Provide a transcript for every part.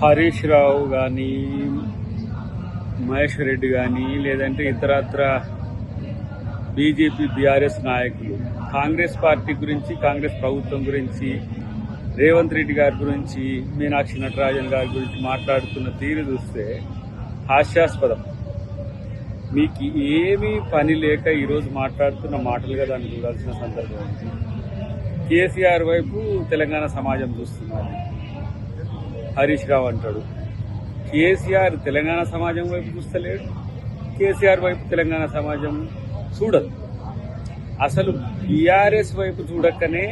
హరీష్ రావు కానీ మహేశ్వర్ రెడ్డి కానీ లేదంటే ఇతరత్ర బీజేపీ బీఆర్ఎస్ నాయకులు కాంగ్రెస్ పార్టీ గురించి, కాంగ్రెస్ ప్రభుత్వం గురించి, రేవంత్ రెడ్డి గారి గురించి, మీనాక్షి నటరాజన్ గారి గురించి మాట్లాడుతున్న తీరు చూస్తే హాస్యాస్పదం. మీకు ఏమీ పని లేక ఈరోజు మాట్లాడుతున్న మాటలుగా దాన్ని చూడాల్సిన సందర్భం ఉంది. కేసీఆర్ వైపు తెలంగాణ సమాజం చూస్తున్నారు. హరీష్ రావు అంటాడు కేసీఆర్ తెలంగాణ సమాజం వైపు చూస్తలేడు, కేసీఆర్ వైపు తెలంగాణ సమాజం చూడదు. అసలు బీఆర్ఎస్ వైపు చూడకనే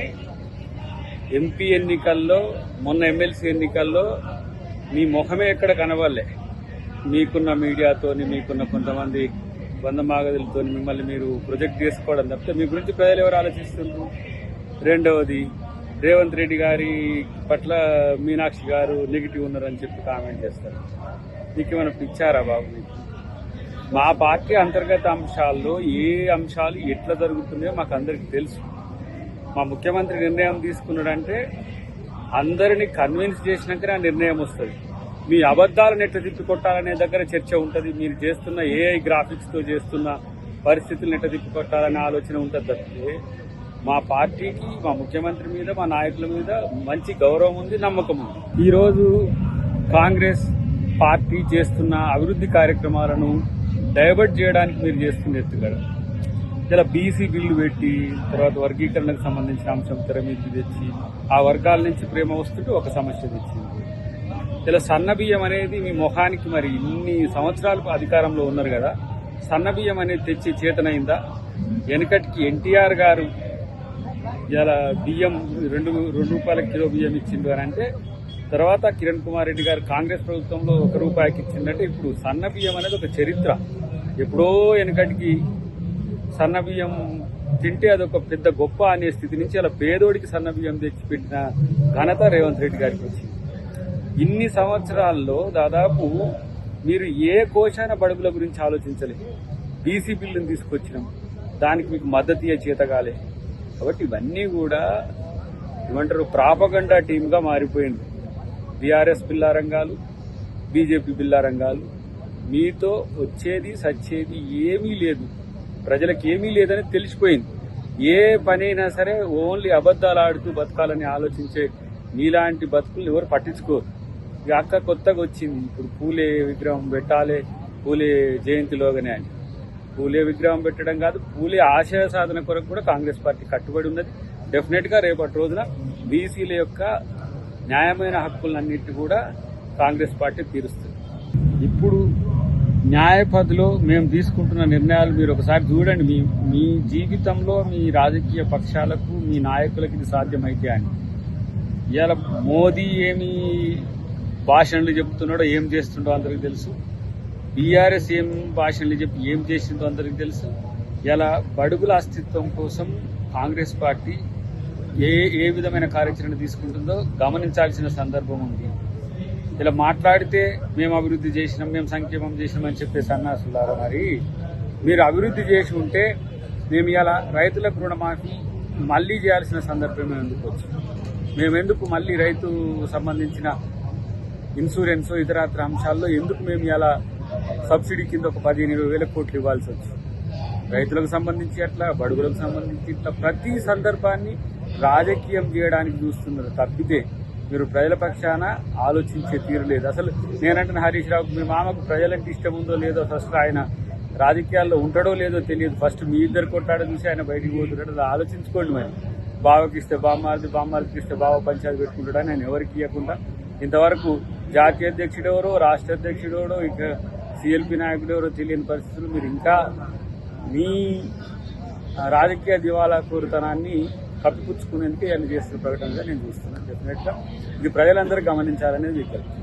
ఎంపీ ఎన్నికల్లో, మొన్న ఎమ్మెల్సీ ఎన్నికల్లో మీ ముఖమే ఎక్కడ కనవాలే. మీకున్న మీడియాతోని, మీకున్న కొంతమంది బంధమాగదులతో మిమ్మల్ని మీరు ప్రొజెక్ట్ చేసుకోవడం తప్పితే మీ గురించి ప్రజలు ఎవరు ఆలోచిస్తున్నారు? రెండవది, రేవంత్ రెడ్డి గారి పట్ల మీనాక్షి గారు నెగిటివ్ ఉన్నారని చెప్పి కామెంట్ చేస్తారు. మీకు ఏమైనా పిచ్చారా బాబు? మీకు మా పార్టీ అంతర్గత అంశాల్లో ఏ అంశాలు ఎట్లా జరుగుతున్నాయో మాకు అందరికీ తెలుసు. మా ముఖ్యమంత్రి నిర్ణయం తీసుకున్నాడంటే అందరినీ కన్విన్స్ చేసినాకనే ఆ నిర్ణయం వస్తుంది. మీ అబద్దాలను ఎట్లా తిప్పికొట్టాలనే దగ్గర చర్చ ఉంటుంది. మీరు చేస్తున్న ఏఐ గ్రాఫిక్స్తో చేస్తున్న పరిస్థితులను ఎట్లా తిప్పికొట్టాలనే ఆలోచన ఉంటుంది తప్పితే మా పార్టీకి, మా ముఖ్యమంత్రి మీద, మా నాయకుల మీద మంచి గౌరవం ఉంది, నమ్మకం ఉంది. ఈరోజు కాంగ్రెస్ పార్టీ చేస్తున్న అభివృద్ధి కార్యక్రమాలను డైవర్ట్ చేయడానికి మీరు చేస్తున్న ఎత్తుగడ, ఇలా బీసీ బిల్లు పెట్టి తర్వాత వర్గీకరణకు సంబంధించిన అంశం తెర మీద తెచ్చి ఆ వర్గాల నుంచి ప్రేమ వస్తుంటే ఒక సమస్య తెచ్చింది. ఇలా సన్నబియ్యం అనేది మీ ముఖానికి, మరి ఇన్ని సంవత్సరాలు అధికారంలో ఉన్నారు కదా, సన్నబియ్యం అనేది తెచ్చి చేతనైందా? వెనకటికి ఎన్టీఆర్ గారు ఇలా బియ్యం 2 రూపాయల కిలో బియ్యం ఇచ్చిండు అని అంటే, తర్వాత కిరణ్ కుమార్ రెడ్డి గారు కాంగ్రెస్ ప్రభుత్వంలో ₹1 ఇచ్చిందంటే, ఇప్పుడు సన్న బియ్యం అనేది ఒక చరిత్ర. ఎప్పుడో వెనకటికి సన్న బియ్యం తింటే అదొక పెద్ద గొప్ప అనే స్థితి నుంచి అలా పేదోడికి సన్న బియ్యం తెచ్చిపెట్టిన ఘనత రేవంత్ రెడ్డి గారికి వచ్చింది. ఇన్ని సంవత్సరాల్లో దాదాపు మీరు ఏ కోశాన బడుగుల గురించి ఆలోచించలేదు. బీసీ బిల్లును తీసుకొచ్చినాం, దానికి మీకు మద్దతు చేతగాలే. కాబట్టి ఇవన్నీ కూడా ఏమంటారు, ప్రాపగండా టీమ్గా మారిపోయింది. బీఆర్ఎస్ బిల్లారంగాలు, బీజేపీ బిల్లారంగాలు. మీతో వచ్చేది సచ్చేది ఏమీ లేదు, ప్రజలకు ఏమీ లేదని తెలిసిపోయింది. ఏ పనైనా సరే ఓన్లీ అబద్దాలు ఆడుతూ బతకాలని ఆలోచించే మీలాంటి బతుకులు ఎవరు పట్టించుకోరు. ఇక అక్క కొత్తగా వచ్చింది, ఇప్పుడు పూలే విగ్రహం పెట్టాలి, పూలే జయంతిలోగానే అని. పూలే విగ్రహం పెట్టడం కాదు, పూలే ఆశయ సాధన కొరకు కూడా కాంగ్రెస్ పార్టీ కట్టుబడి ఉన్నది. డెఫినెట్గా రేపటి రోజున బీసీల యొక్క న్యాయమైన హక్కులన్నింటినీ కూడా కాంగ్రెస్ పార్టీ తీరుస్తుంది. ఇప్పుడు న్యాయపథలో మేము తీసుకుంటున్న నిర్ణయాలు మీరు ఒకసారి చూడండి. మీ జీవితంలో మీ రాజకీయ పక్షాలకు, మీ నాయకులకి ఇది సాధ్యమైతే అని. ఇవాళ మోదీ ఏమి భాషణలు చెబుతున్నాడో, ఏం చేస్తుండో అందరికీ తెలుసు. బీఆర్ఎస్ ఏం భాషణలు చెప్పి ఏం చేసిందో అందరికీ తెలుసు. ఇలా బడుగుల అస్తిత్వం కోసం కాంగ్రెస్ పార్టీ ఏ విధమైన కార్యాచరణ తీసుకుంటుందో గమనించాల్సిన సందర్భం ఉంది. ఇలా మాట్లాడితే మేము అభివృద్ధి చేసినాం, మేము సంక్షేమం చేసినామని చెప్పే సన్నాసులారా, మరి మీరు అభివృద్ధి చేసి ఉంటే మేము ఇలా రైతులకు రుణమాఫీ మళ్లీ చేయాల్సిన సందర్భం ఎందుకు వచ్చింది? మేమెందుకు మళ్లీ రైతు సంబంధించిన ఇన్సూరెన్స్, ఇతరత్ర అంశాల్లో ఎందుకు మేము ఇలా సబ్సిడీ కింద ఒక 15-20 వేల కోట్లు ఇవ్వాల్సి వచ్చింది? రైతులకు సంబంధించి అట్లా, బడుగులకు సంబంధించి ఇట్లా ప్రతి సందర్భాన్ని రాజకీయం చేయడానికి చూస్తున్నారు తప్పితే మీరు ప్రజల పక్షాన ఆలోచించే తీరు లేదు. అసలు నేనంటున్న హరీష్ రావు, మీ మామకు ప్రజలకు ఇష్టం ఉందో లేదో, ఫస్ట్ ఆయన రాజకీయాల్లో ఉంటాడో లేదో తెలియదు. ఫస్ట్ మీ ఇద్దరు కొట్టాడో చూసి ఆయన బయటికి పోతున్నాడు. అది ఆలోచించుకోండి. మరి బావకి ఇస్తే బామ్మాలకి, బామ్మాలకి ఇస్తే బావ పంచాయతీ పెట్టుకుంటాడని ఆయన ఎవరికి ఇవ్వకుండా ఇంతవరకు జాతీయ అధ్యక్షుడు ఎవరో, రాష్ట్ర అధ్యక్షుడు ఎవరో, ఇక సిఎల్పి నాయకుడు ఎవరో తెలియని పరిస్థితులు మీరు ఇంకా మీ రాజకీయ దివాలా కోరుతనాన్ని కప్పిపుచ్చుకునేందుకు ఆయన చేస్తున్న ప్రకటనగా నేను చూస్తున్నాను. డెఫినెట్గా ఇది ప్రజలందరూ గమనించాలనేది విజ్ఞప్తి.